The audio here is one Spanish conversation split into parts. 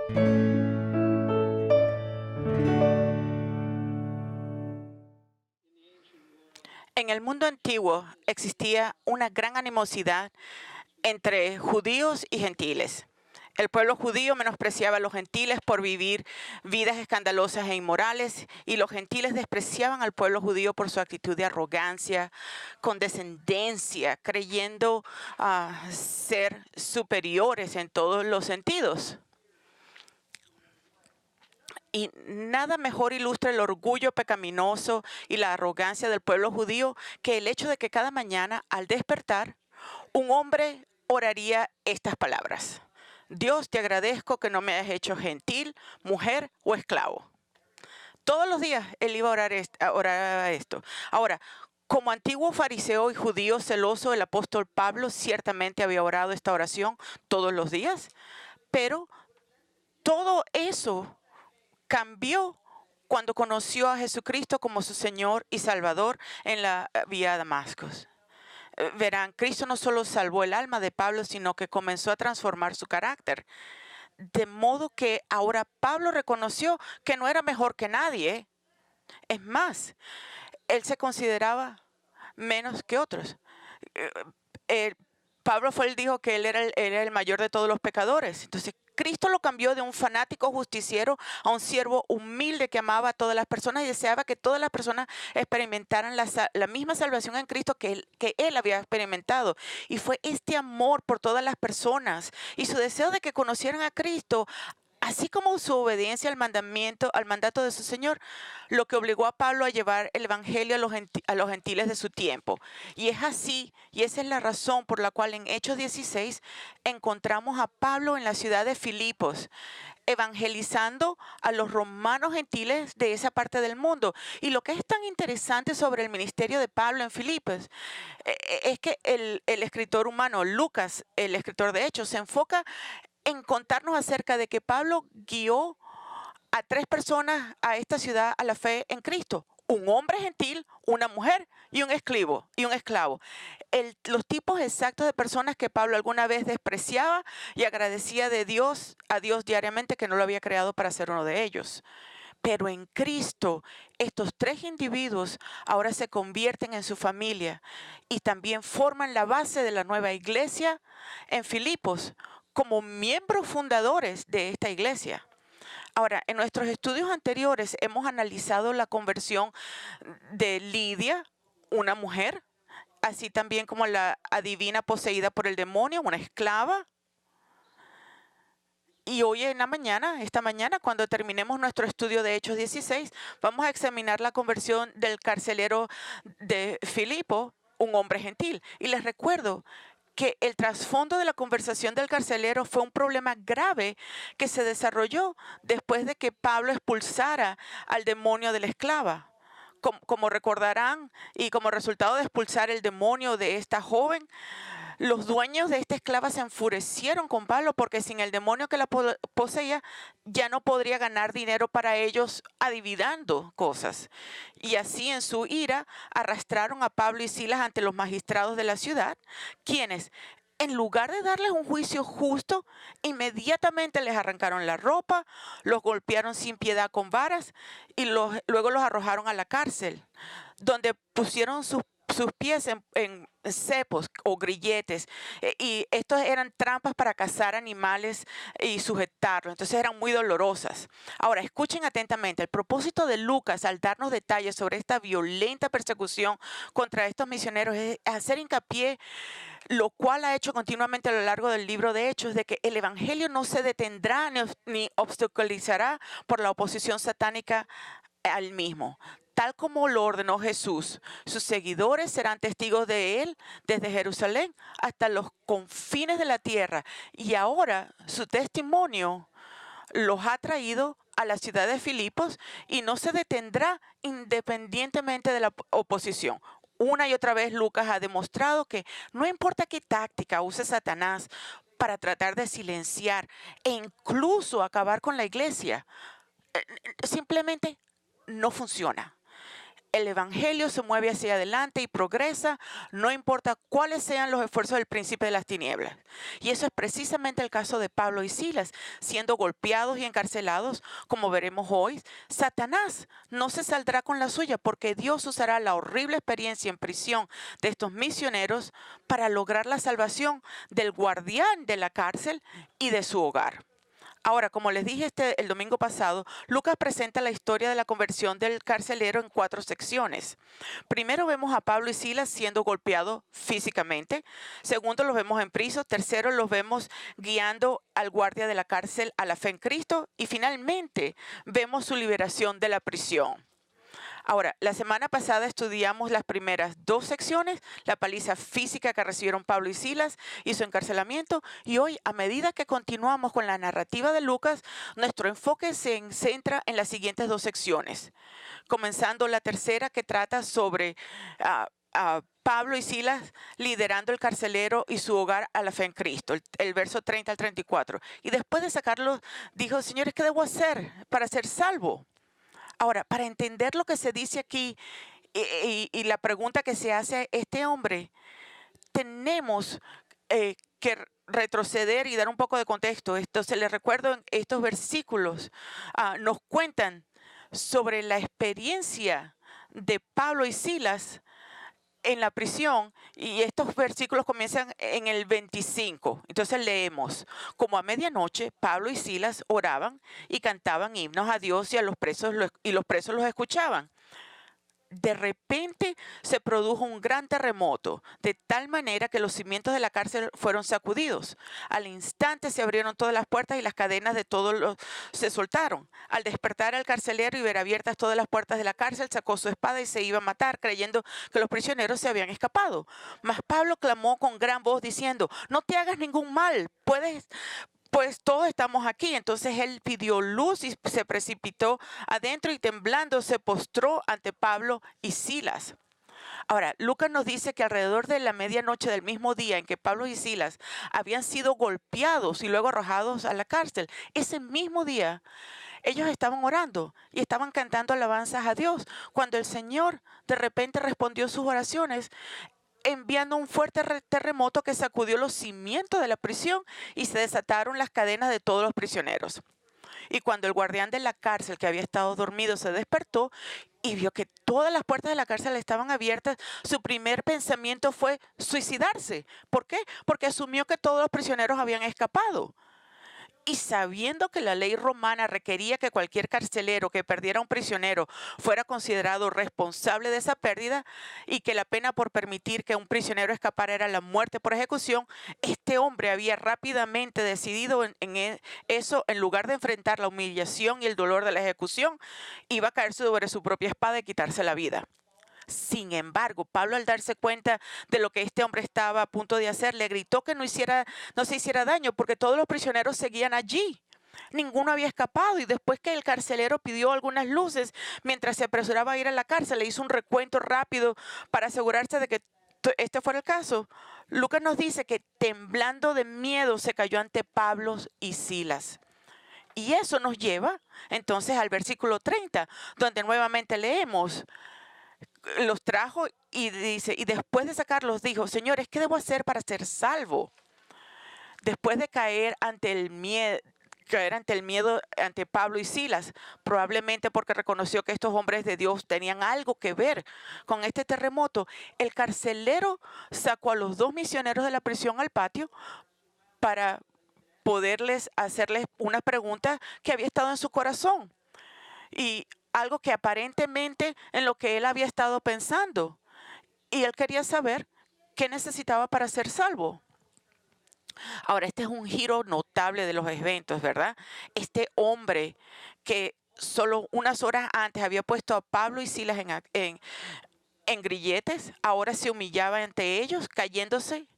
En el mundo antiguo existía una gran animosidad entre judíos y gentiles. El pueblo judío menospreciaba a los gentiles por vivir vidas escandalosas e inmorales, y los gentiles despreciaban al pueblo judío por su actitud de arrogancia, condescendencia, creyendo ser superiores en todos los sentidos. Y nada mejor ilustra el orgullo pecaminoso y la arrogancia del pueblo judío que el hecho de que cada mañana, al despertar, un hombre oraría estas palabras: Dios, te agradezco que no me hayas hecho gentil, mujer o esclavo. Todos los días él iba a orar esto. Ahora, como antiguo fariseo y judío celoso, el apóstol Pablo ciertamente había orado esta oración todos los días, pero todo eso cambió cuando conoció a Jesucristo como su Señor y Salvador en la vía a Damasco. Verán, Cristo no solo salvó el alma de Pablo, sino que comenzó a transformar su carácter. De modo que ahora Pablo reconoció que no era mejor que nadie. Es más, él se consideraba menos que otros. Pablo fue el que dijo que él era el mayor de todos los pecadores. Entonces, Cristo lo cambió de un fanático justiciero a un siervo humilde que amaba a todas las personas y deseaba que todas las personas experimentaran la misma salvación en Cristo que él había experimentado. Y fue este amor por todas las personas y su deseo de que conocieran a Cristo, así como su obediencia al mandato de su Señor, lo que obligó a Pablo a llevar el evangelio a los gentiles de su tiempo. Y es así, y esa es la razón por la cual en Hechos 16 encontramos a Pablo en la ciudad de Filipos, evangelizando a los romanos gentiles de esa parte del mundo. Y lo que es tan interesante sobre el ministerio de Pablo en Filipos es que el escritor humano, Lucas, el escritor de Hechos, se enfoca en contarnos acerca de que Pablo guió a 3 personas a esta ciudad a la fe en Cristo: un hombre gentil, una mujer y un esclavo. Los tipos exactos de personas que Pablo alguna vez despreciaba y agradecía a Dios diariamente que no lo había creado para ser uno de ellos. Pero en Cristo, estos 3 individuos ahora se convierten en su familia y también forman la base de la nueva iglesia en Filipos como miembros fundadores de esta iglesia. Ahora, en nuestros estudios anteriores hemos analizado la conversión de Lidia, una mujer, así también como la adivina poseída por el demonio, una esclava. Y hoy esta mañana, cuando terminemos nuestro estudio de Hechos 16, vamos a examinar la conversión del carcelero de Filipo, un hombre gentil. Y les recuerdo que el trasfondo de la conversación del carcelero fue un problema grave que se desarrolló después de que Pablo expulsara al demonio de la esclava. Como recordarán, y como resultado de expulsar el demonio de esta joven, los dueños de esta esclava se enfurecieron con Pablo porque sin el demonio que la poseía ya no podría ganar dinero para ellos adivinando cosas. Y así en su ira arrastraron a Pablo y Silas ante los magistrados de la ciudad, quienes, en lugar de darles un juicio justo, inmediatamente les arrancaron la ropa, los golpearon sin piedad con varas y luego los arrojaron a la cárcel, donde pusieron sus pies en cepos o grilletes, y estos eran trampas para cazar animales y sujetarlos, entonces eran muy dolorosas. Ahora, escuchen atentamente: el propósito de Lucas al darnos detalles sobre esta violenta persecución contra estos misioneros es hacer hincapié, lo cual ha hecho continuamente a lo largo del libro de Hechos, de que el evangelio no se detendrá ni obstaculizará por la oposición satánica al mismo. Tal como lo ordenó Jesús, sus seguidores serán testigos de él desde Jerusalén hasta los confines de la tierra. Y ahora su testimonio los ha traído a la ciudad de Filipos y no se detendrá independientemente de la oposición. Una y otra vez Lucas ha demostrado que no importa qué táctica use Satanás para tratar de silenciar e incluso acabar con la iglesia, simplemente no funciona. El evangelio se mueve hacia adelante y progresa, no importa cuáles sean los esfuerzos del príncipe de las tinieblas. Y eso es precisamente el caso de Pablo y Silas, siendo golpeados y encarcelados, como veremos hoy. Satanás no se saldrá con la suya, porque Dios usará la horrible experiencia en prisión de estos misioneros para lograr la salvación del guardián de la cárcel y de su hogar. Ahora, como les dije el domingo pasado, Lucas presenta la historia de la conversión del carcelero en 4 secciones. Primero vemos a Pablo y Silas siendo golpeados físicamente. Segundo, los vemos en prisión. Tercero, los vemos guiando al guardia de la cárcel a la fe en Cristo. Y finalmente, vemos su liberación de la prisión. Ahora, la semana pasada estudiamos las primeras 2 secciones, la paliza física que recibieron Pablo y Silas y su encarcelamiento. Y hoy, a medida que continuamos con la narrativa de Lucas, nuestro enfoque se centra en las siguientes 2 secciones. Comenzando la tercera, que trata sobre Pablo y Silas liderando el carcelero y su hogar a la fe en Cristo, el verso 30 al 34. Y después de sacarlos, dijo: Señores, ¿qué debo hacer para ser salvo? Ahora, para entender lo que se dice aquí y la pregunta que se hace a este hombre, tenemos que retroceder y dar un poco de contexto. Esto se les recuerdo en estos versículos. Nos cuentan sobre la experiencia de Pablo y Silas en la prisión, y estos versículos comienzan en el 25. Entonces leemos: como a medianoche Pablo y Silas oraban y cantaban himnos a Dios y a los presos, y los presos los escuchaban. De repente se produjo un gran terremoto, de tal manera que los cimientos de la cárcel fueron sacudidos. Al instante se abrieron todas las puertas y las cadenas de todos se soltaron. Al despertar al carcelero y ver abiertas todas las puertas de la cárcel, sacó su espada y se iba a matar, creyendo que los prisioneros se habían escapado. Mas Pablo clamó con gran voz diciendo: no te hagas ningún mal, pues todos estamos aquí. Entonces él pidió luz y se precipitó adentro y temblando se postró ante Pablo y Silas. Ahora, Lucas nos dice que alrededor de la medianoche del mismo día en que Pablo y Silas habían sido golpeados y luego arrojados a la cárcel, ese mismo día ellos estaban orando y estaban cantando alabanzas a Dios, cuando el Señor de repente respondió sus oraciones, enviando un fuerte terremoto que sacudió los cimientos de la prisión y se desataron las cadenas de todos los prisioneros. Y cuando el guardián de la cárcel, que había estado dormido, se despertó y vio que todas las puertas de la cárcel estaban abiertas, su primer pensamiento fue suicidarse. ¿Por qué? Porque asumió que todos los prisioneros habían escapado. Y sabiendo que la ley romana requería que cualquier carcelero que perdiera a un prisionero fuera considerado responsable de esa pérdida y que la pena por permitir que un prisionero escapara era la muerte por ejecución, este hombre había rápidamente decidido en eso, en lugar de enfrentar la humillación y el dolor de la ejecución, iba a caer sobre su propia espada y quitarse la vida. Sin embargo, Pablo, al darse cuenta de lo que este hombre estaba a punto de hacer, le gritó que no se hiciera daño, porque todos los prisioneros seguían allí. Ninguno había escapado, y después que el carcelero pidió algunas luces, mientras se apresuraba a ir a la cárcel, le hizo un recuento rápido para asegurarse de que este fuera el caso. Lucas nos dice que temblando de miedo se cayó ante Pablo y Silas. Y eso nos lleva entonces al versículo 30, donde nuevamente leemos: los trajo y dice, y después de sacarlos dijo: Señores, ¿qué debo hacer para ser salvo? Después de caer ante el miedo ante Pablo y Silas, probablemente porque reconoció que estos hombres de Dios tenían algo que ver con este terremoto, el carcelero sacó a los 2 misioneros de la prisión al patio para poderles hacerles una pregunta que había estado en su corazón. Y algo que aparentemente en lo que él había estado pensando. Y él quería saber qué necesitaba para ser salvo. Ahora, este es un giro notable de los eventos, ¿verdad? Este hombre que solo unas horas antes había puesto a Pablo y Silas en grilletes, ahora se humillaba ante ellos, cayéndose,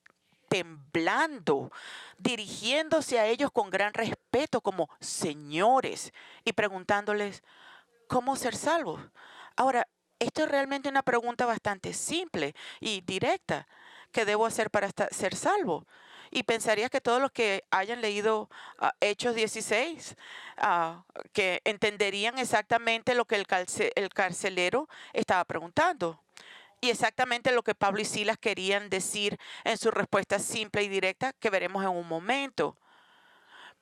temblando, dirigiéndose a ellos con gran respeto como señores y preguntándoles: ¿cómo ser salvos? Ahora, esto es realmente una pregunta bastante simple y directa. ¿Qué debo hacer para ser salvo? Y pensarías que todos los que hayan leído Hechos 16, que entenderían exactamente lo que el carcelero estaba preguntando. Y exactamente lo que Pablo y Silas querían decir en su respuesta simple y directa, que veremos en un momento.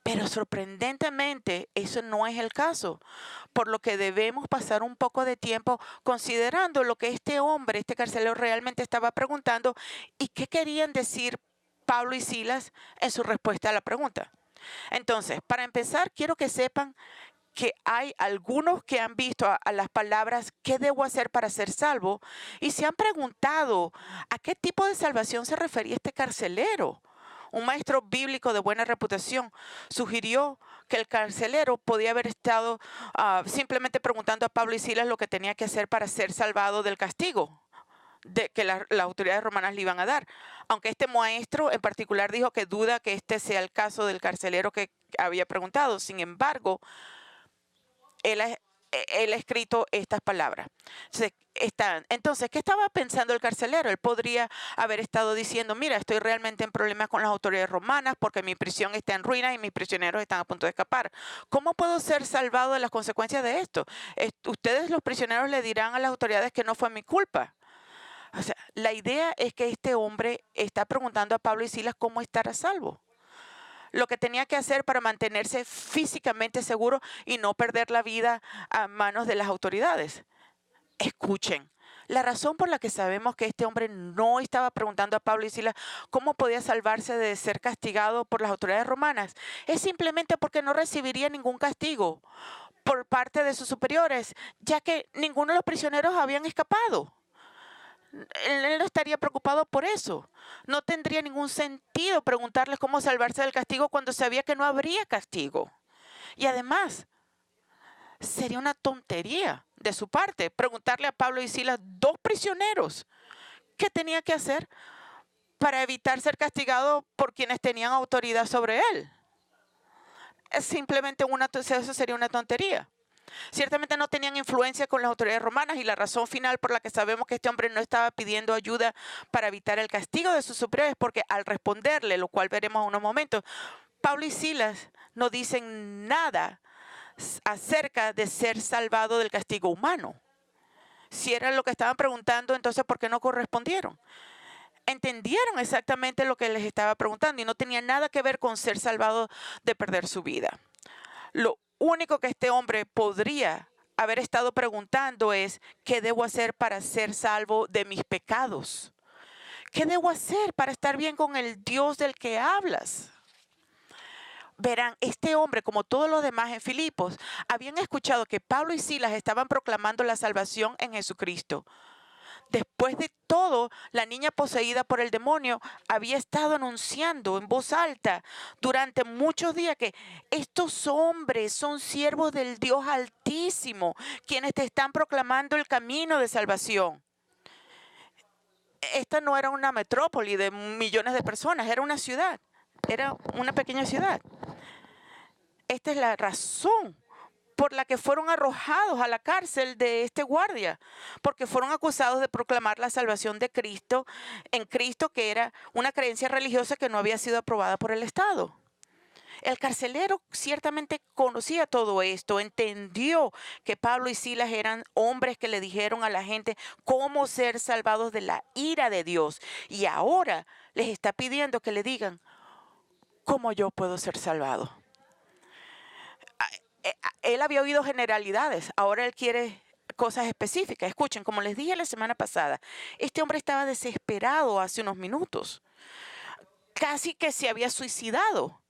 Pero sorprendentemente, eso no es el caso, por lo que debemos pasar un poco de tiempo considerando lo que este hombre, este carcelero, realmente estaba preguntando y qué querían decir Pablo y Silas en su respuesta a la pregunta. Entonces, para empezar, quiero que sepan que hay algunos que han visto a las palabras ¿qué debo hacer para ser salvo? Y se han preguntado ¿a qué tipo de salvación se refería este carcelero? Un maestro bíblico de buena reputación sugirió que el carcelero podía haber estado simplemente preguntando a Pablo y Silas lo que tenía que hacer para ser salvado del castigo que las autoridades romanas le iban a dar. Aunque este maestro en particular dijo que duda que este sea el caso del carcelero que había preguntado. Sin embargo, él ha escrito estas palabras. Entonces, ¿qué estaba pensando el carcelero? Él podría haber estado diciendo, mira, estoy realmente en problemas con las autoridades romanas porque mi prisión está en ruinas y mis prisioneros están a punto de escapar. ¿Cómo puedo ser salvado de las consecuencias de esto? Ustedes, los prisioneros, le dirán a las autoridades que no fue mi culpa. O sea, la idea es que este hombre está preguntando a Pablo y Silas cómo estar a salvo. Lo que tenía que hacer para mantenerse físicamente seguro y no perder la vida a manos de las autoridades. Escuchen, la razón por la que sabemos que este hombre no estaba preguntando a Pablo y Silas cómo podía salvarse de ser castigado por las autoridades romanas es simplemente porque no recibiría ningún castigo por parte de sus superiores, ya que ninguno de los prisioneros habían escapado. Él no estaría preocupado por eso. No tendría ningún sentido preguntarles cómo salvarse del castigo cuando sabía que no habría castigo. Y además, sería una tontería de su parte preguntarle a Pablo y Silas, dos prisioneros, qué tenía que hacer para evitar ser castigado por quienes tenían autoridad sobre él. Es simplemente eso sería una tontería. Ciertamente no tenían influencia con las autoridades romanas y la razón final por la que sabemos que este hombre no estaba pidiendo ayuda para evitar el castigo de sus superiores es porque al responderle, lo cual veremos en unos momentos, Pablo y Silas no dicen nada acerca de ser salvado del castigo humano. Si era lo que estaban preguntando, entonces ¿por qué no correspondieron? Entendieron exactamente lo que les estaba preguntando y no tenía nada que ver con ser salvado de perder su vida. Lo único que este hombre podría haber estado preguntando es, ¿qué debo hacer para ser salvo de mis pecados? ¿Qué debo hacer para estar bien con el Dios del que hablas? Verán, este hombre, como todos los demás en Filipos, habían escuchado que Pablo y Silas estaban proclamando la salvación en Jesucristo. Después de todo, la niña poseída por el demonio había estado anunciando en voz alta durante muchos días que estos hombres son siervos del Dios Altísimo, quienes te están proclamando el camino de salvación. Esta no era una metrópoli de millones de personas, era una ciudad, era una pequeña ciudad. Esta es la razón por la que fueron arrojados a la cárcel de este guardia, porque fueron acusados de proclamar la salvación de Cristo en Cristo, que era una creencia religiosa que no había sido aprobada por el Estado. El carcelero ciertamente conocía todo esto, entendió que Pablo y Silas eran hombres que le dijeron a la gente cómo ser salvados de la ira de Dios, y ahora les está pidiendo que le digan cómo yo puedo ser salvado. Él había oído generalidades, ahora él quiere cosas específicas. Escuchen, como les dije la semana pasada, este hombre estaba desesperado hace unos minutos, casi que se había suicidado.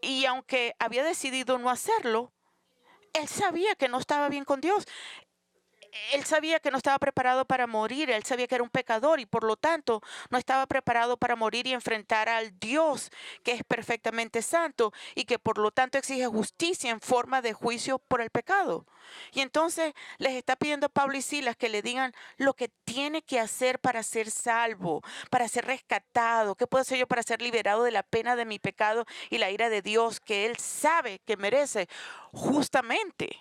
Y aunque había decidido no hacerlo, él sabía que no estaba bien con Dios. Él sabía que no estaba preparado para morir, él sabía que era un pecador y por lo tanto no estaba preparado para morir y enfrentar al Dios que es perfectamente santo y que por lo tanto exige justicia en forma de juicio por el pecado. Y entonces les está pidiendo a Pablo y Silas que le digan lo que tiene que hacer para ser salvo, para ser rescatado, qué puedo hacer yo para ser liberado de la pena de mi pecado y la ira de Dios que él sabe que merece justamente.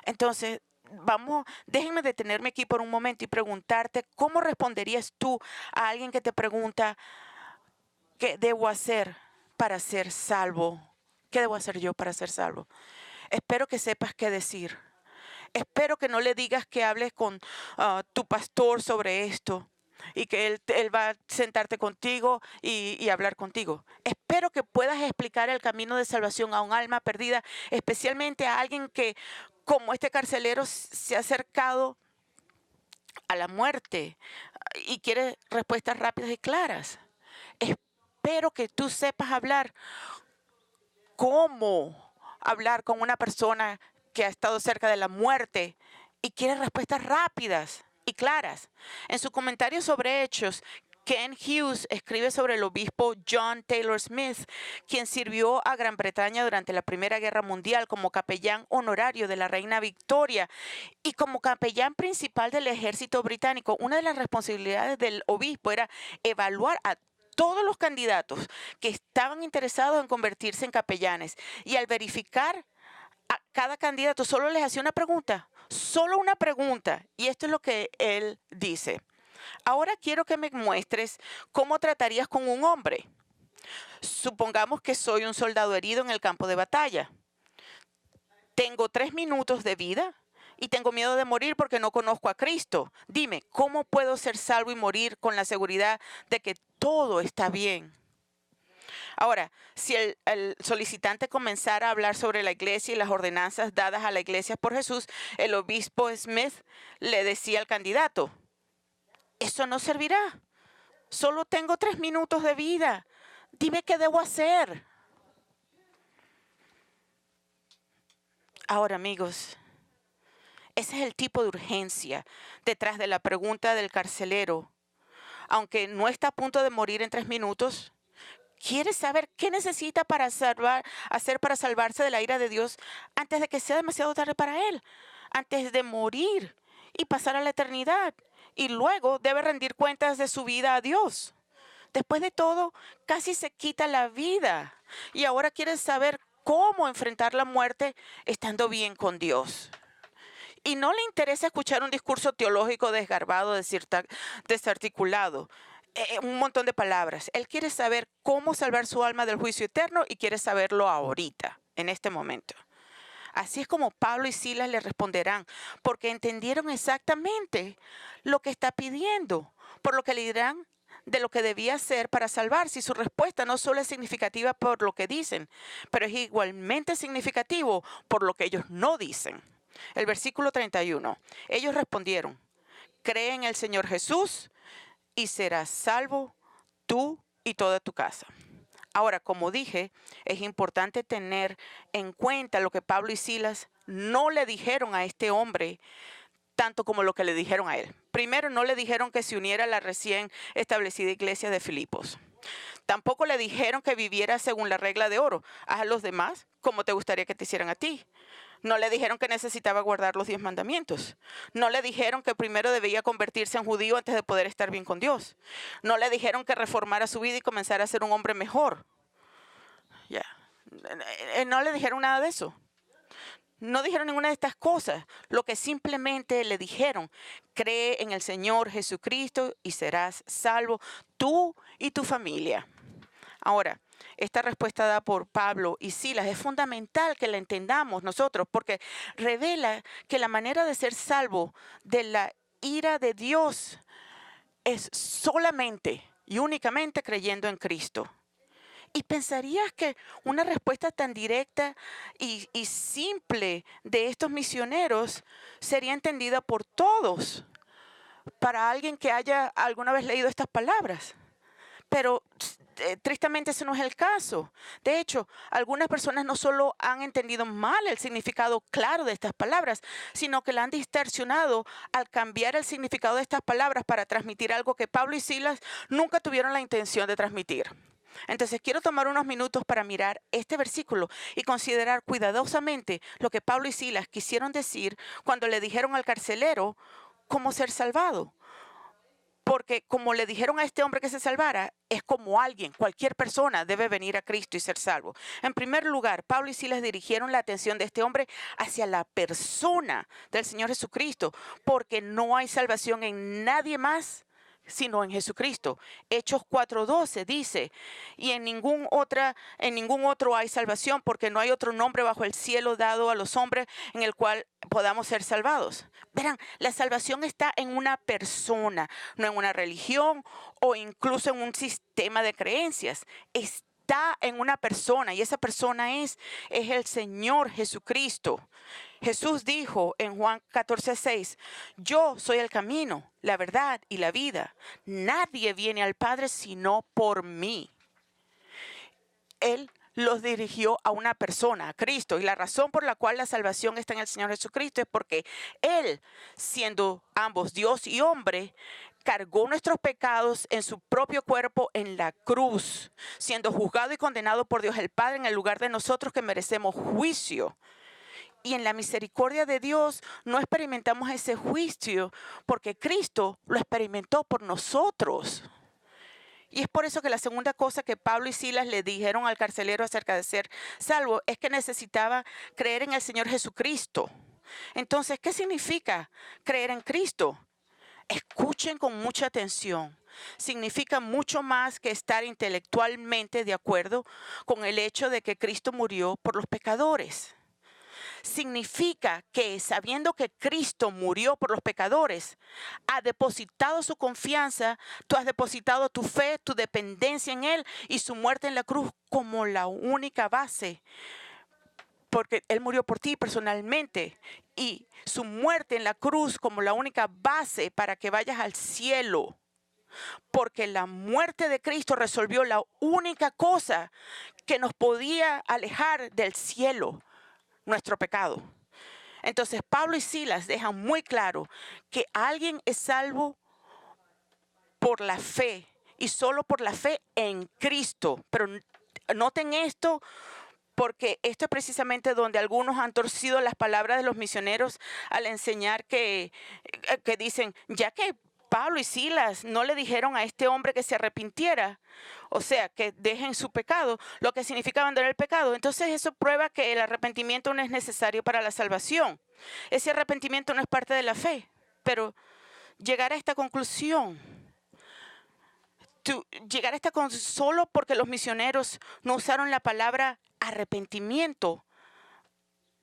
Entonces, déjenme detenerme aquí por un momento y preguntarte, ¿cómo responderías tú a alguien que te pregunta, ¿Qué debo hacer para ser salvo? ¿Qué debo hacer yo para ser salvo? Espero que sepas qué decir. Espero que no le digas que hables con tu pastor sobre esto y que él va a sentarte contigo y hablar contigo. Espero que puedas explicar el camino de salvación a un alma perdida, especialmente a alguien que, como este carcelero, se ha acercado a la muerte y quiere respuestas rápidas y claras. Espero que tú sepas hablar cómo hablar con una persona que ha estado cerca de la muerte y quiere respuestas rápidas y claras. En su comentario sobre Hechos, Ken Hughes escribe sobre el obispo John Taylor Smith, quien sirvió a Gran Bretaña durante la Primera Guerra Mundial como capellán honorario de la reina Victoria y como capellán principal del ejército británico. Una de las responsabilidades del obispo era evaluar a todos los candidatos que estaban interesados en convertirse en capellanes. Y al verificar a cada candidato, solo les hacía una pregunta, solo una pregunta. Y esto es lo que él dice. Ahora quiero que me muestres cómo tratarías con un hombre. Supongamos que soy un soldado herido en el campo de batalla. Tengo 3 minutos de vida y tengo miedo de morir porque no conozco a Cristo. Dime, ¿cómo puedo ser salvo y morir con la seguridad de que todo está bien? Ahora, si el solicitante comenzara a hablar sobre la iglesia y las ordenanzas dadas a la iglesia por Jesús, el obispo Smith le decía al candidato, eso no servirá. Solo tengo 3 minutos de vida. Dime qué debo hacer. Ahora, amigos, ese es el tipo de urgencia detrás de la pregunta del carcelero. Aunque no está a punto de morir en 3 minutos, quiere saber qué necesita para hacer para salvarse de la ira de Dios antes de que sea demasiado tarde para él, antes de morir y pasar a la eternidad. Y luego debe rendir cuentas de su vida a Dios. Después de todo, casi se quita la vida y ahora quiere saber cómo enfrentar la muerte estando bien con Dios. Y no le interesa escuchar un discurso teológico desgarbado, desarticulado, un montón de palabras. Él quiere saber cómo salvar su alma del juicio eterno y quiere saberlo ahorita, en este momento. Así es como Pablo y Silas le responderán, porque entendieron exactamente lo que está pidiendo, por lo que le dirán de lo que debía hacer para salvarse. Y su respuesta no solo es significativa por lo que dicen, pero es igualmente significativo por lo que ellos no dicen. El versículo 31. Ellos respondieron, cree en el Señor Jesús y serás salvo tú y toda tu casa. Ahora, como dije, es importante tener en cuenta lo que Pablo y Silas no le dijeron a este hombre, tanto como lo que le dijeron a él. Primero, no le dijeron que se uniera a la recién establecida iglesia de Filipos. Tampoco le dijeron que viviera según la regla de oro. Haz a los demás como te gustaría que te hicieran a ti. No le dijeron que necesitaba guardar los 10 mandamientos. No le dijeron que primero debía convertirse en judío antes de poder estar bien con Dios. No le dijeron que reformara su vida y comenzara a ser un hombre mejor. Ya. No le dijeron nada de eso. No dijeron ninguna de estas cosas. Lo que simplemente le dijeron, cree en el Señor Jesucristo y serás salvo tú y tu familia. Ahora, esta respuesta dada por Pablo y Silas es fundamental que la entendamos nosotros porque revela que la manera de ser salvo de la ira de Dios es solamente y únicamente creyendo en Cristo. Y pensarías que una respuesta tan directa y simple de estos misioneros sería entendida por todos para alguien que haya alguna vez leído estas palabras. Pero tristemente ese no es el caso. De hecho, algunas personas no solo han entendido mal el significado claro de estas palabras, sino que la han distorsionado al cambiar el significado de estas palabras para transmitir algo que Pablo y Silas nunca tuvieron la intención de transmitir. Entonces quiero tomar unos minutos para mirar este versículo y considerar cuidadosamente lo que Pablo y Silas quisieron decir cuando le dijeron al carcelero cómo ser salvado. Porque como le dijeron a este hombre que se salvara, es como alguien, cualquier persona debe venir a Cristo y ser salvo. En primer lugar, Pablo y Silas dirigieron la atención de este hombre hacia la persona del Señor Jesucristo, porque no hay salvación en nadie más sino en Jesucristo. Hechos 4:12 dice, y en ningún otro hay salvación, porque no hay otro nombre bajo el cielo dado a los hombres en el cual podamos ser salvados. Verán, la salvación está en una persona, no en una religión o incluso en un sistema de creencias. Está en una persona, y esa persona es el Señor Jesucristo. Jesús dijo en Juan 14:6, yo soy el camino, la verdad y la vida. Nadie viene al Padre sino por mí. Él los dirigió a una persona, a Cristo. Y la razón por la cual la salvación está en el Señor Jesucristo es porque Él, siendo ambos Dios y hombre, cargó nuestros pecados en su propio cuerpo en la cruz, siendo juzgado y condenado por Dios el Padre en el lugar de nosotros que merecemos juicio. Y en la misericordia de Dios no experimentamos ese juicio porque Cristo lo experimentó por nosotros. Y es por eso que la segunda cosa que Pablo y Silas le dijeron al carcelero acerca de ser salvo es que necesitaba creer en el Señor Jesucristo. Entonces, ¿qué significa creer en Cristo? Escuchen con mucha atención. Significa mucho más que estar intelectualmente de acuerdo con el hecho de que Cristo murió por los pecadores. Significa que sabiendo que Cristo murió por los pecadores, ha depositado su confianza, tú has depositado tu fe, tu dependencia en Él y su muerte en la cruz como la única base. Porque Él murió por ti personalmente y su muerte en la cruz como la única base para que vayas al cielo. Porque la muerte de Cristo resolvió la única cosa que nos podía alejar del cielo, nuestro pecado. Entonces Pablo y Silas dejan muy claro que alguien es salvo por la fe y solo por la fe en Cristo. Pero noten esto, porque esto es precisamente donde algunos han torcido las palabras de los misioneros al enseñar que dicen, ya que Pablo y Silas no le dijeron a este hombre que se arrepintiera, o sea, que dejen su pecado, lo que significa abandonar el pecado. Entonces eso prueba que el arrepentimiento no es necesario para la salvación. Ese arrepentimiento no es parte de la fe, pero llegar a esta conclusión, solo porque los misioneros no usaron la palabra arrepentimiento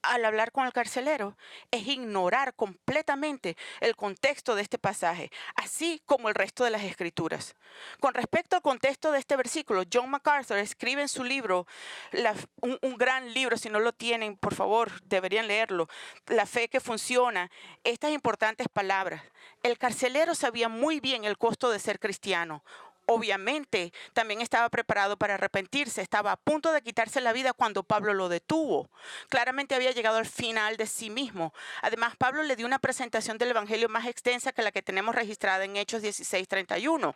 al hablar con el carcelero, es ignorar completamente el contexto de este pasaje, así como el resto de las escrituras. Con respecto al contexto de este versículo, John MacArthur escribe en su libro, un gran libro, si no lo tienen, por favor, deberían leerlo, La fe que funciona, estas importantes palabras. El carcelero sabía muy bien el costo de ser cristiano. Obviamente, también estaba preparado para arrepentirse. Estaba a punto de quitarse la vida cuando Pablo lo detuvo. Claramente había llegado al final de sí mismo. Además, Pablo le dio una presentación del Evangelio más extensa que la que tenemos registrada en Hechos 16:31.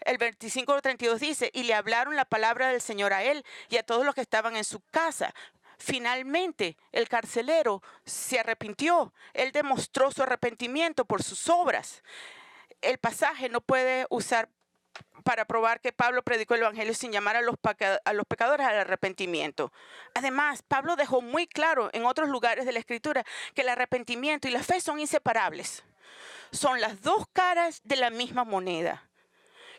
El 25:32 dice, y le hablaron la palabra del Señor a él y a todos los que estaban en su casa. Finalmente, el carcelero se arrepintió. Él demostró su arrepentimiento por sus obras. El pasaje no puede usar para probar que Pablo predicó el Evangelio sin llamar a los pecadores al arrepentimiento. Además, Pablo dejó muy claro en otros lugares de la Escritura que el arrepentimiento y la fe son inseparables. Son las dos caras de la misma moneda,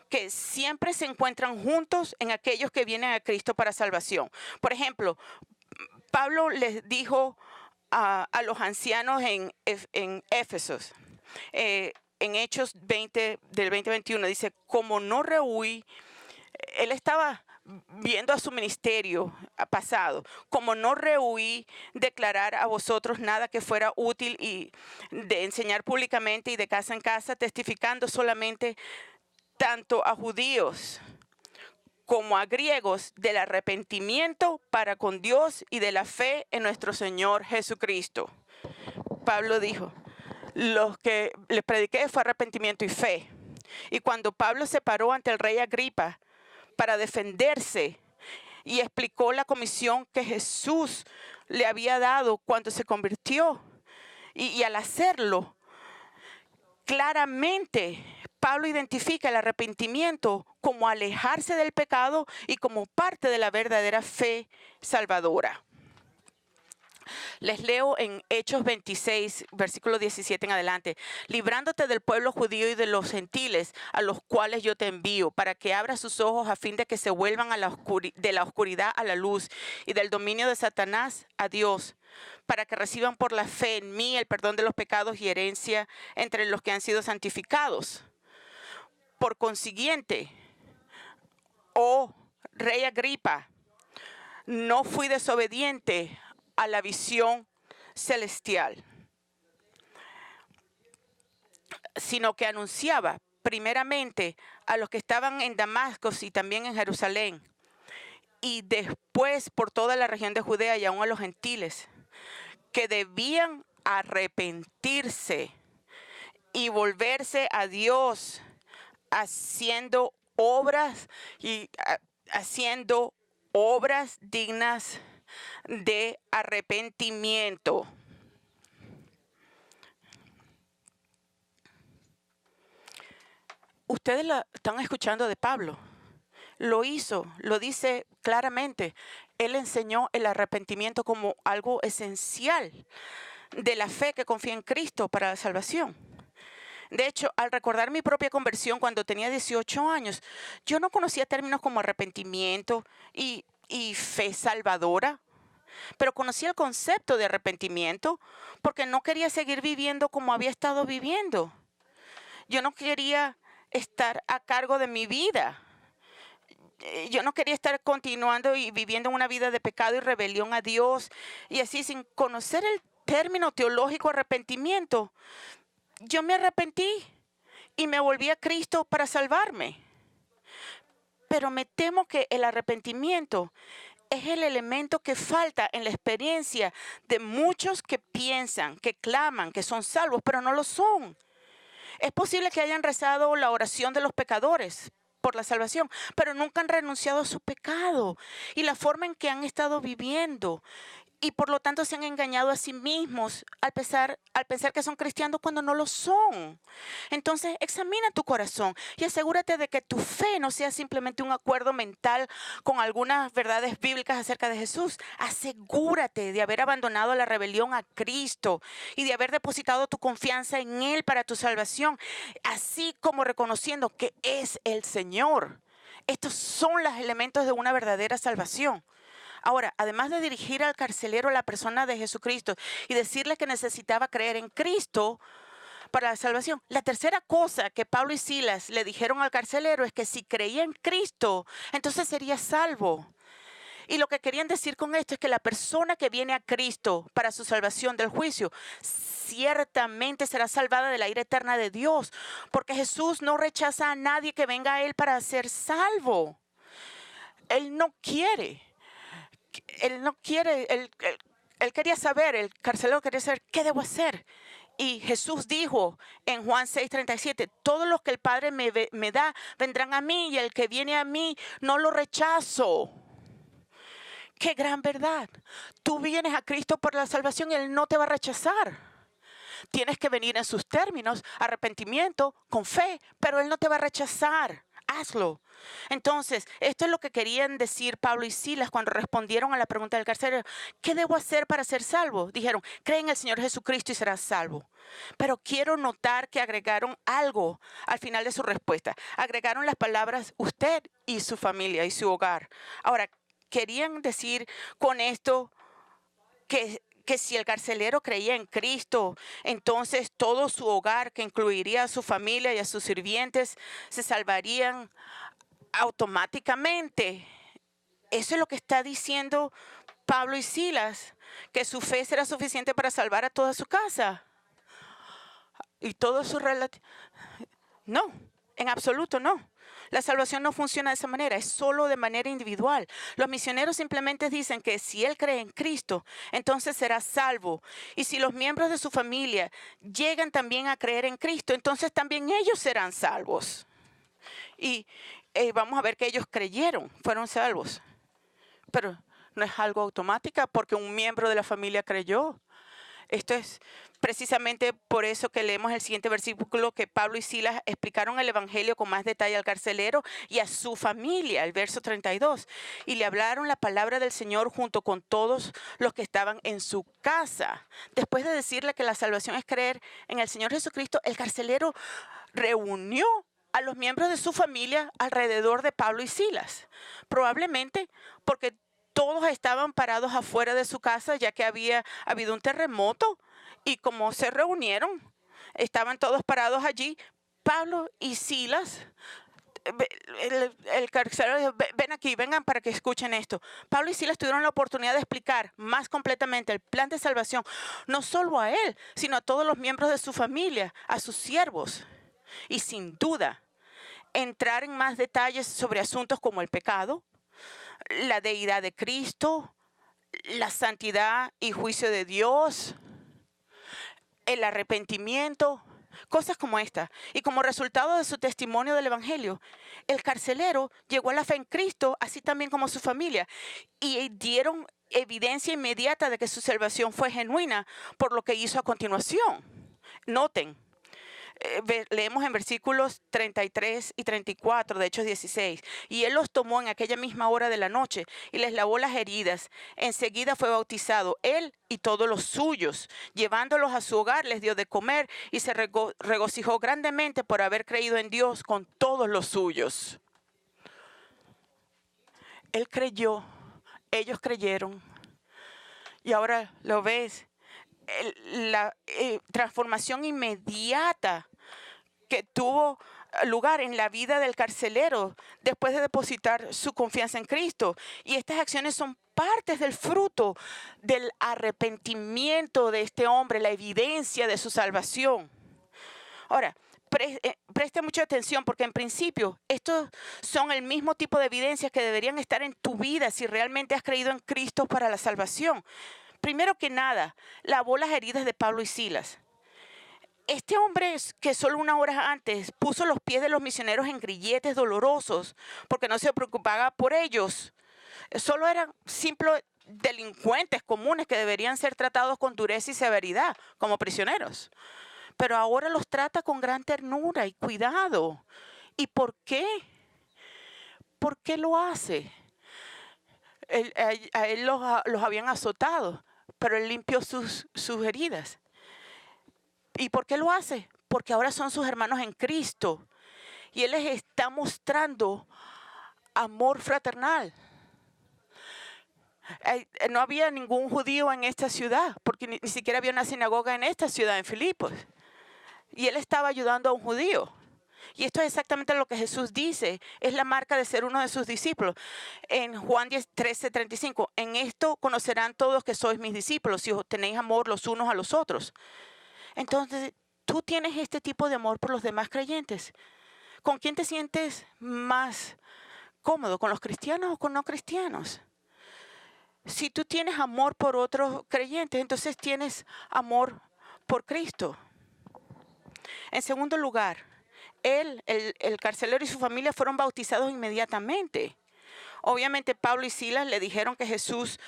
que siempre se encuentran juntos en aquellos que vienen a Cristo para salvación. Por ejemplo, Pablo les dijo a los ancianos en Éfesos, en Hechos 20, del 20-21, dice, como no rehuí, él estaba viendo a su ministerio pasado, como no rehuí declarar a vosotros nada que fuera útil y de enseñar públicamente y de casa en casa, testificando solamente tanto a judíos como a griegos del arrepentimiento para con Dios y de la fe en nuestro Señor Jesucristo. Pablo dijo, los que les prediqué fue arrepentimiento y fe. Y cuando Pablo se paró ante el rey Agripa para defenderse y explicó la comisión que Jesús le había dado cuando se convirtió, y al hacerlo, claramente Pablo identifica el arrepentimiento como alejarse del pecado y como parte de la verdadera fe salvadora. Les leo en Hechos 26, versículo 17 en adelante. Librándote del pueblo judío y de los gentiles, a los cuales yo te envío, para que abras sus ojos a fin de que se vuelvan de la oscuridad a la luz y del dominio de Satanás a Dios, para que reciban por la fe en mí el perdón de los pecados y herencia entre los que han sido santificados. Por consiguiente, oh Rey Agripa, no fui desobediente a la visión celestial, sino que anunciaba primeramente a los que estaban en Damasco y también en Jerusalén, y después por toda la región de Judea y aún a los gentiles, que debían arrepentirse y volverse a Dios, haciendo obras dignas de arrepentimiento. Ustedes la están escuchando de Pablo. Lo hizo, lo dice claramente. Él enseñó el arrepentimiento como algo esencial de la fe que confía en Cristo para la salvación. De hecho, al recordar mi propia conversión cuando tenía 18 años, yo no conocía términos como arrepentimiento y fe salvadora, pero conocía el concepto de arrepentimiento porque no quería seguir viviendo como había estado viviendo. Yo no quería estar a cargo de mi vida. Yo no quería estar continuando y viviendo una vida de pecado y rebelión a Dios y así sin conocer el término teológico arrepentimiento. Yo me arrepentí y me volví a Cristo para salvarme. Pero me temo que el arrepentimiento es el elemento que falta en la experiencia de muchos que piensan, que claman, que son salvos, pero no lo son. Es posible que hayan rezado la oración de los pecadores por la salvación, pero nunca han renunciado a su pecado y la forma en que han estado viviendo. Y por lo tanto se han engañado a sí mismos al pensar que son cristianos cuando no lo son. Entonces examina tu corazón y asegúrate de que tu fe no sea simplemente un acuerdo mental con algunas verdades bíblicas acerca de Jesús. Asegúrate de haber abandonado la rebelión a Cristo y de haber depositado tu confianza en Él para tu salvación, así como reconociendo que es el Señor. Estos son los elementos de una verdadera salvación. Ahora, además de dirigir al carcelero a la persona de Jesucristo y decirle que necesitaba creer en Cristo para la salvación, la tercera cosa que Pablo y Silas le dijeron al carcelero es que si creía en Cristo, entonces sería salvo. Y lo que querían decir con esto es que la persona que viene a Cristo para su salvación del juicio ciertamente será salvada de la ira eterna de Dios, porque Jesús no rechaza a nadie que venga a Él para ser salvo. Él no quiere. Él quería saber, el carcelero quería saber, ¿qué debo hacer? Y Jesús dijo en Juan 6:37, todos los que el Padre me da vendrán a mí y el que viene a mí no lo rechazo. ¡Qué gran verdad! Tú vienes a Cristo por la salvación y Él no te va a rechazar. Tienes que venir en sus términos, arrepentimiento, con fe, pero Él no te va a rechazar. Hazlo. Entonces, esto es lo que querían decir Pablo y Silas cuando respondieron a la pregunta del carcelero. ¿Qué debo hacer para ser salvo? Dijeron, cree en el Señor Jesucristo y serás salvo. Pero quiero notar que agregaron algo al final de su respuesta. Agregaron las palabras usted y su familia y su hogar. Ahora, querían decir con esto que si el carcelero creía en Cristo, entonces todo su hogar, que incluiría a su familia y a sus sirvientes, se salvarían automáticamente. Eso es lo que está diciendo Pablo y Silas, que su fe será suficiente para salvar a toda su casa. Y todo su relativo. No, en absoluto no. La salvación no funciona de esa manera, es solo de manera individual. Los misioneros simplemente dicen que si él cree en Cristo, entonces será salvo. Y si los miembros de su familia llegan también a creer en Cristo, entonces también ellos serán salvos. Y vamos a ver que ellos creyeron, fueron salvos. Pero no es algo automático porque un miembro de la familia creyó. Esto es precisamente por eso que leemos el siguiente versículo, que Pablo y Silas explicaron el evangelio con más detalle al carcelero y a su familia, el verso 32. Y le hablaron la palabra del Señor junto con todos los que estaban en su casa. Después de decirle que la salvación es creer en el Señor Jesucristo, el carcelero reunió a los miembros de su familia alrededor de Pablo y Silas. Probablemente porque todos estaban parados afuera de su casa, ya que había habido un terremoto. Y como se reunieron, estaban todos parados allí. Pablo y Silas, el carcelero dijo, ven aquí, vengan para que escuchen esto. Pablo y Silas tuvieron la oportunidad de explicar más completamente el plan de salvación, no solo a él, sino a todos los miembros de su familia, a sus siervos. Y sin duda, entrar en más detalles sobre asuntos como el pecado, la deidad de Cristo, la santidad y juicio de Dios, el arrepentimiento, cosas como esta. Y como resultado de su testimonio del Evangelio, el carcelero llegó a la fe en Cristo, así también como su familia, y dieron evidencia inmediata de que su salvación fue genuina por lo que hizo a continuación. Noten, leemos en versículos 33 y 34 de Hechos 16. Y él los tomó en aquella misma hora de la noche y les lavó las heridas. Enseguida fue bautizado él y todos los suyos. Llevándolos a su hogar les dio de comer y se regocijó grandemente por haber creído en Dios con todos los suyos. Él creyó, ellos creyeron. Y ahora lo ves, la transformación inmediata que tuvo lugar en la vida del carcelero después de depositar su confianza en Cristo. Y estas acciones son partes del fruto del arrepentimiento de este hombre, la evidencia de su salvación. Ahora, preste mucha atención porque en principio estos son el mismo tipo de evidencias que deberían estar en tu vida si realmente has creído en Cristo para la salvación. Primero que nada, lavó las heridas de Pablo y Silas. Este hombre que solo una hora antes puso los pies de los misioneros en grilletes dolorosos porque no se preocupaba por ellos. Solo eran simples delincuentes comunes que deberían ser tratados con dureza y severidad como prisioneros. Pero ahora los trata con gran ternura y cuidado. ¿Y por qué? ¿Por qué lo hace? A él los habían azotado, pero él limpió sus heridas. ¿Y por qué lo hace? Porque ahora son sus hermanos en Cristo. Y Él les está mostrando amor fraternal. No había ningún judío en esta ciudad, porque ni siquiera había una sinagoga en esta ciudad, en Filipos. Y Él estaba ayudando a un judío. Y esto es exactamente lo que Jesús dice. Es la marca de ser uno de sus discípulos. En Juan 13:35, en esto conocerán todos que sois mis discípulos, si tenéis amor los unos a los otros. Entonces, tú tienes este tipo de amor por los demás creyentes. ¿Con quién te sientes más cómodo? ¿Con los cristianos o con no cristianos? Si tú tienes amor por otros creyentes, entonces tienes amor por Cristo. En segundo lugar, el carcelero y su familia fueron bautizados inmediatamente. Obviamente Pablo y Silas le dijeron que Jesús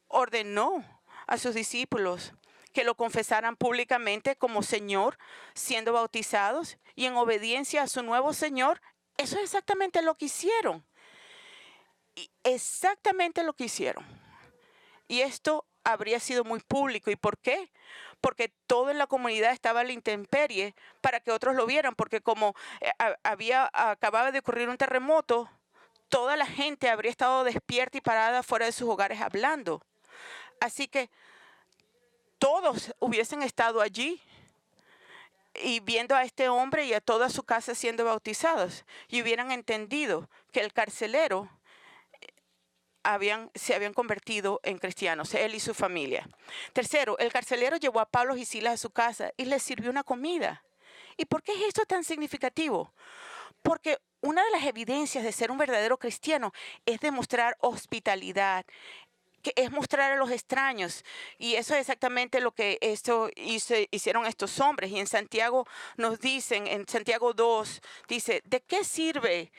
ordenó a sus discípulos que lo confesaran públicamente como Señor, siendo bautizados, y en obediencia a su nuevo Señor. Eso es exactamente lo que hicieron. Exactamente lo que hicieron. Y esto habría sido muy público. ¿Y por qué? Porque todo en la comunidad estaba a la intemperie para que otros lo vieran. Porque como acababa de ocurrir un terremoto, toda la gente habría estado despierta y parada fuera de sus hogares hablando. Así que todos hubiesen estado allí y viendo a este hombre y a toda su casa siendo bautizados y hubieran entendido que el carcelero se habían convertido en cristianos, él y su familia. Tercero, el carcelero llevó a Pablo y Silas a su casa y les sirvió una comida. ¿Y por qué es esto tan significativo? Porque una de las evidencias de ser un verdadero cristiano es demostrar hospitalidad, que es mostrar a los extraños. Y eso es exactamente lo que hicieron estos hombres. Y en Santiago nos dicen, en Santiago 2, dice, ¿de qué sirve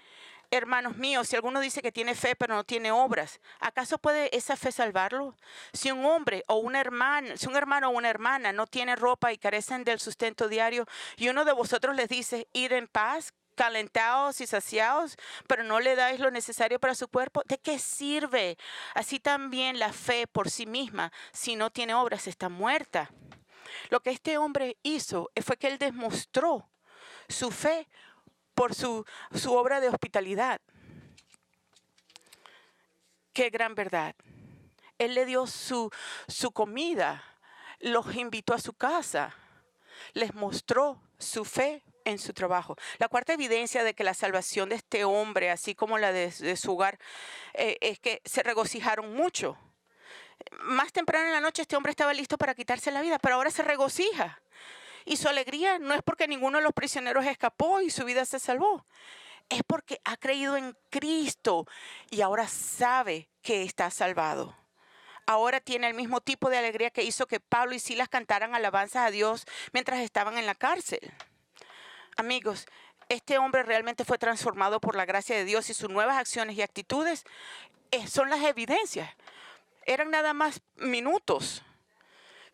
Hermanos míos, si alguno dice que tiene fe pero no tiene obras, ¿acaso puede esa fe salvarlo? Si un hombre o una hermana, si un hermano o una hermana no tiene ropa y carecen del sustento diario, y uno de vosotros les dice, id en paz, calentados y saciados, pero no le dais lo necesario para su cuerpo, ¿de qué sirve? Así también la fe por sí misma, si no tiene obras, está muerta. Lo que este hombre hizo fue que él demostró su fe por su obra de hospitalidad. Qué gran verdad. Él le dio su comida, los invitó a su casa, les mostró su fe en su trabajo. La cuarta evidencia de que la salvación de este hombre, así como la de su hogar, es que se regocijaron mucho. Más temprano en la noche este hombre estaba listo para quitarse la vida, pero ahora se regocija. Y su alegría no es porque ninguno de los prisioneros escapó y su vida se salvó. Es porque ha creído en Cristo y ahora sabe que está salvado. Ahora tiene el mismo tipo de alegría que hizo que Pablo y Silas cantaran alabanzas a Dios mientras estaban en la cárcel. Amigos, este hombre realmente fue transformado por la gracia de Dios y sus nuevas acciones y actitudes son las evidencias. Eran nada más minutos.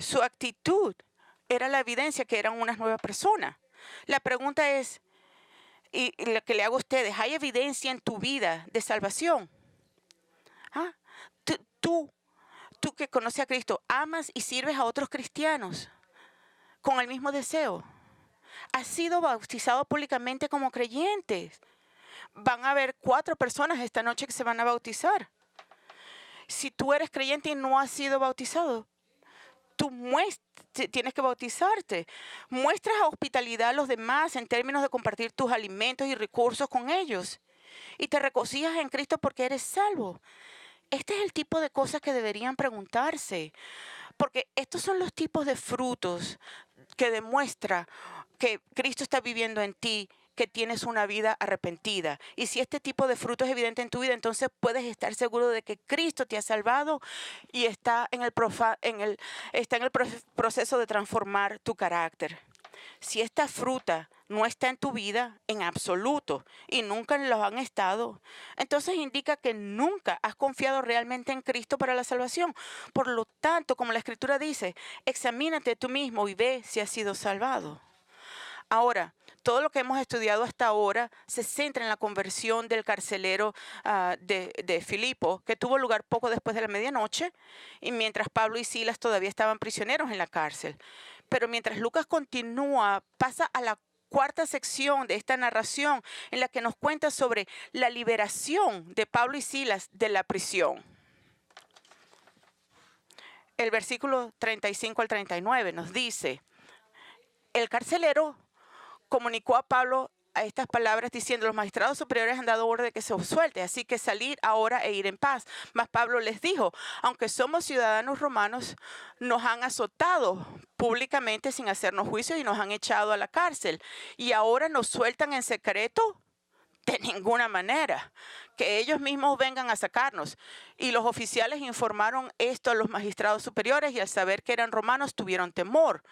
Su actitud era la evidencia que eran una nueva persona. La pregunta es, y lo que le hago a ustedes, ¿hay evidencia en tu vida de salvación? ¿Ah? Tú que conoces a Cristo, ¿amas y sirves a otros cristianos con el mismo deseo? ¿Has sido bautizado públicamente como creyentes? Van a haber 4 personas esta noche que se van a bautizar. Si tú eres creyente y no has sido bautizado, tú tienes que bautizarte. Muestras hospitalidad a los demás en términos de compartir tus alimentos y recursos con ellos. Y te regocijas en Cristo porque eres salvo. Este es el tipo de cosas que deberían preguntarse. Porque estos son los tipos de frutos que demuestra que Cristo está viviendo en ti, que tienes una vida arrepentida. Y si este tipo de fruto es evidente en tu vida, entonces puedes estar seguro de que Cristo te ha salvado y está en el proceso de transformar tu carácter. Si esta fruta no está en tu vida en absoluto y nunca lo han estado, entonces indica que nunca has confiado realmente en Cristo para la salvación. Por lo tanto, como la Escritura dice, examínate tú mismo y ve si has sido salvado. Ahora, todo lo que hemos estudiado hasta ahora se centra en la conversión del carcelero de Filipo, que tuvo lugar poco después de la medianoche, y mientras Pablo y Silas todavía estaban prisioneros en la cárcel. Pero mientras Lucas continúa, pasa a la cuarta sección de esta narración, en la que nos cuenta sobre la liberación de Pablo y Silas de la prisión. El versículo 35 al 39 nos dice, el carcelero comunicó a Pablo a estas palabras diciendo, los magistrados superiores han dado orden de que se os suelte, así que salir ahora e ir en paz. Mas Pablo les dijo, aunque somos ciudadanos romanos, nos han azotado públicamente sin hacernos juicio y nos han echado a la cárcel. Y ahora nos sueltan en secreto. De ninguna manera, que ellos mismos vengan a sacarnos. Y los oficiales informaron esto a los magistrados superiores y al saber que eran romanos tuvieron temor.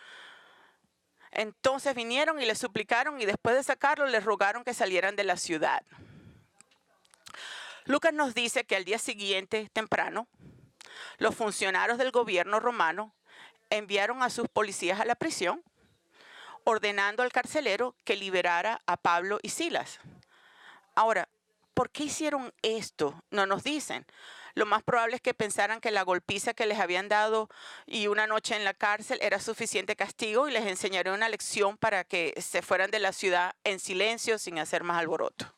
Entonces vinieron y le suplicaron y después de sacarlo les rogaron que salieran de la ciudad. Lucas nos dice que al día siguiente, temprano, los funcionarios del gobierno romano enviaron a sus policías a la prisión, ordenando al carcelero que liberara a Pablo y Silas. Ahora, ¿por qué hicieron esto? No nos dicen. Lo más probable es que pensaran que la golpiza que les habían dado y una noche en la cárcel era suficiente castigo y les enseñaron una lección para que se fueran de la ciudad en silencio sin hacer más alboroto.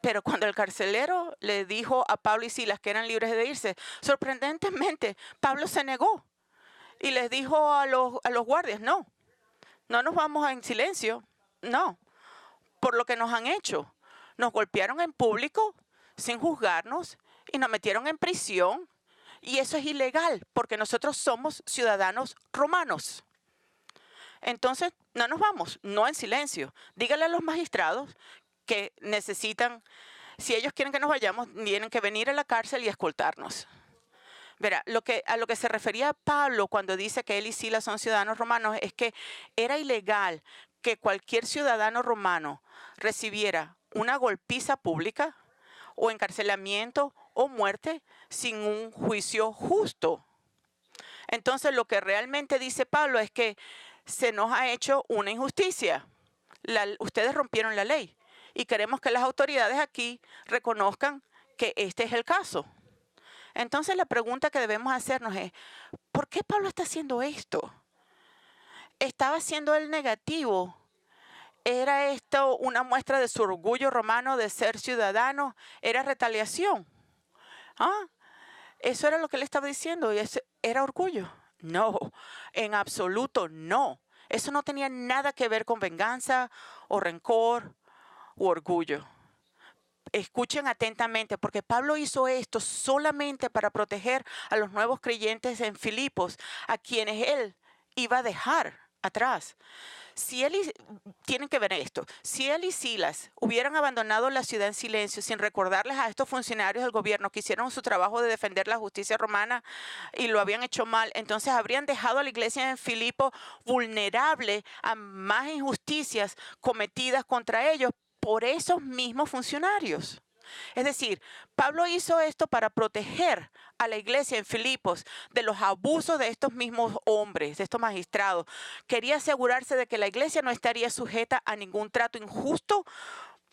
Pero cuando el carcelero le dijo a Pablo y Silas que eran libres de irse, sorprendentemente Pablo se negó y les dijo a los guardias, no nos vamos en silencio, no, por lo que nos han hecho. Nos golpearon en público sin juzgarnos y nos metieron en prisión. Y eso es ilegal porque nosotros somos ciudadanos romanos. Entonces, no nos vamos, no en silencio. Díganle a los magistrados que necesitan, si ellos quieren que nos vayamos, tienen que venir a la cárcel y escoltarnos. Verá, a lo que se refería Pablo cuando dice que él y Silas son ciudadanos romanos es que era ilegal que cualquier ciudadano romano recibiera una golpiza pública o encarcelamiento o muerte sin un juicio justo. Entonces, lo que realmente dice Pablo es que se nos ha hecho una injusticia. Ustedes rompieron la ley y queremos que las autoridades aquí reconozcan que este es el caso. Entonces, la pregunta que debemos hacernos es, ¿por qué Pablo está haciendo esto? ¿Estaba siendo el negativo? ¿Era esto una muestra de su orgullo romano de ser ciudadano? ¿Era retaliación? ¿Ah? Eso era lo que él estaba diciendo y era orgullo. No, en absoluto no. Eso no tenía nada que ver con venganza o rencor u orgullo. Escuchen atentamente, porque Pablo hizo esto solamente para proteger a los nuevos creyentes en Filipos, a quienes él iba a dejar atrás. Tienen que ver esto. Si él y Silas hubieran abandonado la ciudad en silencio sin recordarles a estos funcionarios del gobierno que hicieron su trabajo de defender la justicia romana y lo habían hecho mal, entonces habrían dejado a la iglesia en Filipo vulnerable a más injusticias cometidas contra ellos por esos mismos funcionarios. Es decir, Pablo hizo esto para proteger a la iglesia en Filipos de los abusos de estos mismos hombres, de estos magistrados. Quería asegurarse de que la iglesia no estaría sujeta a ningún trato injusto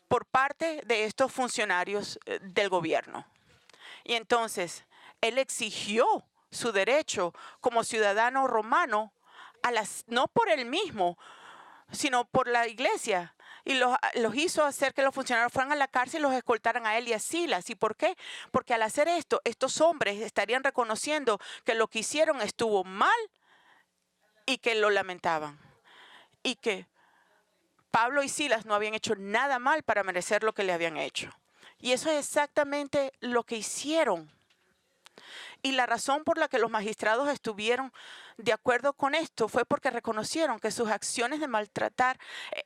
por parte de estos funcionarios del gobierno. Y entonces, él exigió su derecho como ciudadano romano, no por él mismo, sino por la iglesia. Y los hizo hacer que los funcionarios fueran a la cárcel y los escoltaran a él y a Silas. ¿Y por qué? Porque al hacer esto, estos hombres estarían reconociendo que lo que hicieron estuvo mal y que lo lamentaban. Y que Pablo y Silas no habían hecho nada mal para merecer lo que le habían hecho. Y eso es exactamente lo que hicieron. Y la razón por la que los magistrados estuvieron de acuerdo con esto fue porque reconocieron que sus acciones de maltratar,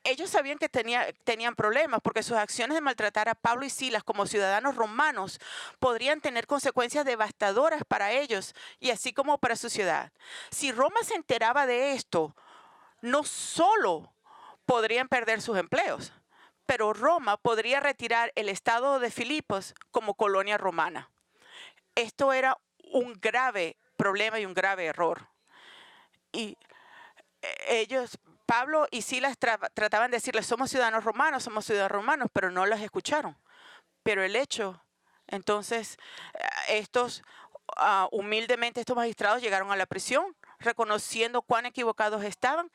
ellos sabían que tenían problemas, porque sus acciones de maltratar a Pablo y Silas como ciudadanos romanos podrían tener consecuencias devastadoras para ellos y así como para su ciudad. Si Roma se enteraba de esto, no solo podrían perder sus empleos, pero Roma podría retirar el estado de Filipos como colonia romana. Esto era un grave problema y un grave error. Y Pablo y Silas trataban de decirles, somos ciudadanos romanos, pero no los escucharon. Pero el hecho, entonces, humildemente estos magistrados llegaron a la prisión, reconociendo cuán equivocados estaban,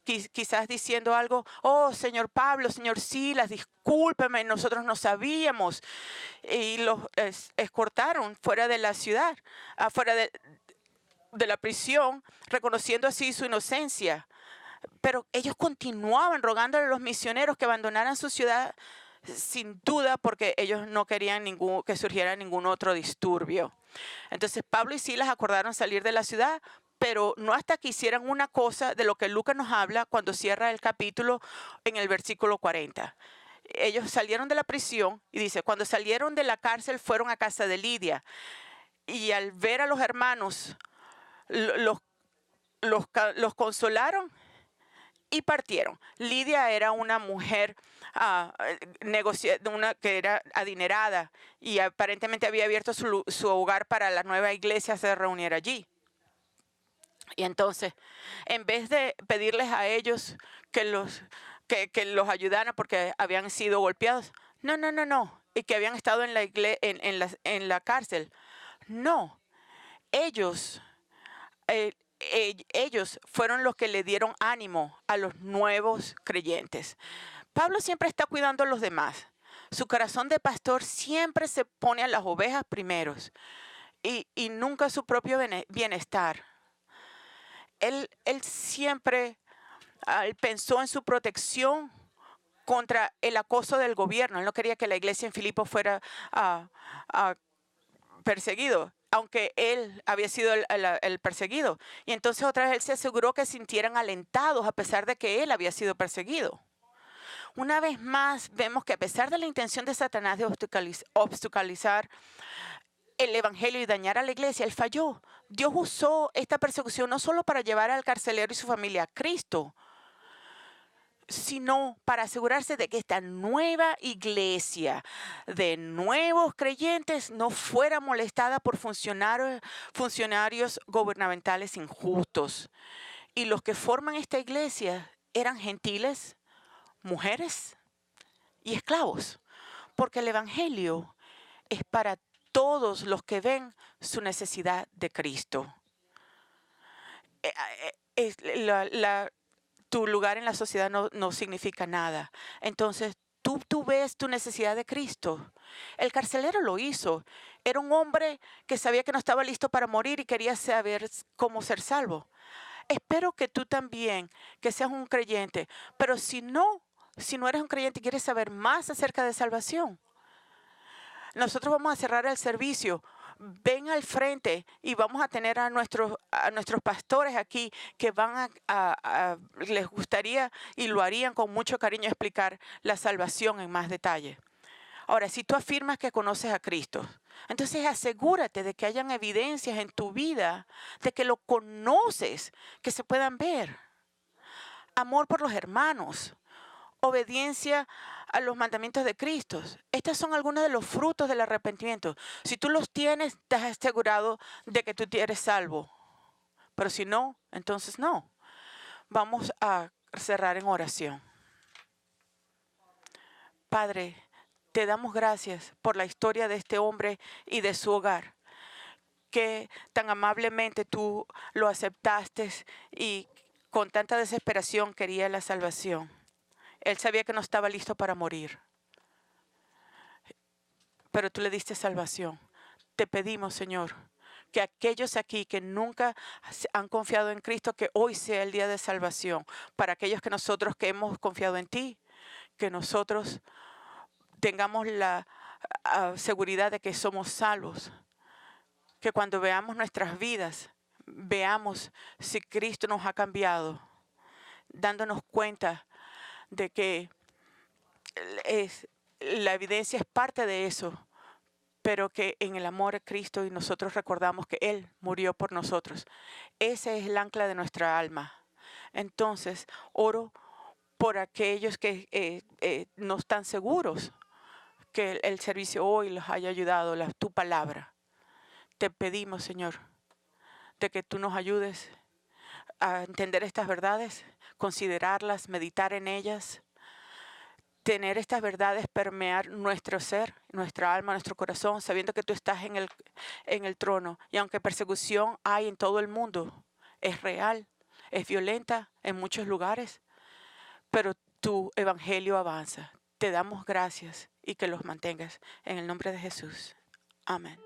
quizás diciendo algo, oh, señor Pablo, señor Silas, discúlpeme, nosotros no sabíamos. Y los escortaron fuera de la ciudad, afuera de la prisión, reconociendo así su inocencia. Pero ellos continuaban rogándole a los misioneros que abandonaran su ciudad, sin duda, porque ellos no querían que surgiera ningún otro disturbio. Entonces Pablo y Silas acordaron salir de la ciudad, pero no hasta que hicieran una cosa de lo que Lucas nos habla cuando cierra el capítulo en el versículo 40. Ellos salieron de la prisión y dice, cuando salieron de la cárcel fueron a casa de Lidia y al ver a los hermanos los consolaron y partieron. Lidia era una mujer que era adinerada y aparentemente había abierto su hogar para la nueva iglesia se reuniera allí. Y entonces, en vez de pedirles a ellos que los ayudaran porque habían sido golpeados, no, y que habían estado en la cárcel, no, ellos fueron los que le dieron ánimo a los nuevos creyentes. Pablo siempre está cuidando a los demás. Su corazón de pastor siempre se pone a las ovejas primeros y nunca su propio bienestar. Él siempre pensó en su protección contra el acoso del gobierno. Él no quería que la iglesia en Filipos fuera perseguido, aunque él había sido el perseguido. Y entonces otra vez él se aseguró que sintieran alentados a pesar de que él había sido perseguido. Una vez más vemos que a pesar de la intención de Satanás de obstaculizar el evangelio y dañar a la iglesia, él falló. Dios usó esta persecución no solo para llevar al carcelero y su familia a Cristo, sino para asegurarse de que esta nueva iglesia de nuevos creyentes no fuera molestada por funcionarios gubernamentales injustos. Y los que forman esta iglesia eran gentiles, mujeres y esclavos, porque el evangelio es para todos los que ven su necesidad de Cristo. Tu lugar en la sociedad no significa nada. Entonces, tú ves tu necesidad de Cristo. El carcelero lo hizo. Era un hombre que sabía que no estaba listo para morir y quería saber cómo ser salvo. Espero que tú también, que seas un creyente, pero si no eres un creyente y quieres saber más acerca de salvación, nosotros vamos a cerrar el servicio. Ven al frente y vamos a tener a nuestros pastores aquí que les gustaría y lo harían con mucho cariño explicar la salvación en más detalle. Ahora, si tú afirmas que conoces a Cristo, entonces asegúrate de que hayan evidencias en tu vida de que lo conoces, que se puedan ver. Amor por los hermanos, obediencia a los mandamientos de Cristo. Estos son algunos de los frutos del arrepentimiento. Si tú los tienes, estás asegurado de que tú eres salvo. Pero si no, entonces no. Vamos a cerrar en oración. Padre, te damos gracias por la historia de este hombre y de su hogar, que tan amablemente tú lo aceptaste y con tanta desesperación quería la salvación. Él sabía que no estaba listo para morir, pero tú le diste salvación. Te pedimos, Señor, que aquellos aquí que nunca han confiado en Cristo, que hoy sea el día de salvación. Para aquellos que nosotros que hemos confiado en ti, que nosotros tengamos la seguridad de que somos salvos. Que cuando veamos nuestras vidas, veamos si Cristo nos ha cambiado, dándonos cuenta de que la evidencia es parte de eso, pero que en el amor a Cristo y nosotros recordamos que Él murió por nosotros. Ese es el ancla de nuestra alma. Entonces, oro por aquellos que no están seguros, que el servicio hoy los haya ayudado, tu palabra. Te pedimos, Señor, de que tú nos ayudes a entender estas verdades, considerarlas, meditar en ellas, tener estas verdades permear nuestro ser, nuestra alma, nuestro corazón, sabiendo que tú estás en el trono. Y aunque persecución hay en todo el mundo, es real, es violenta en muchos lugares, pero tu evangelio avanza. Te damos gracias y que los mantengas. En el nombre de Jesús. Amén.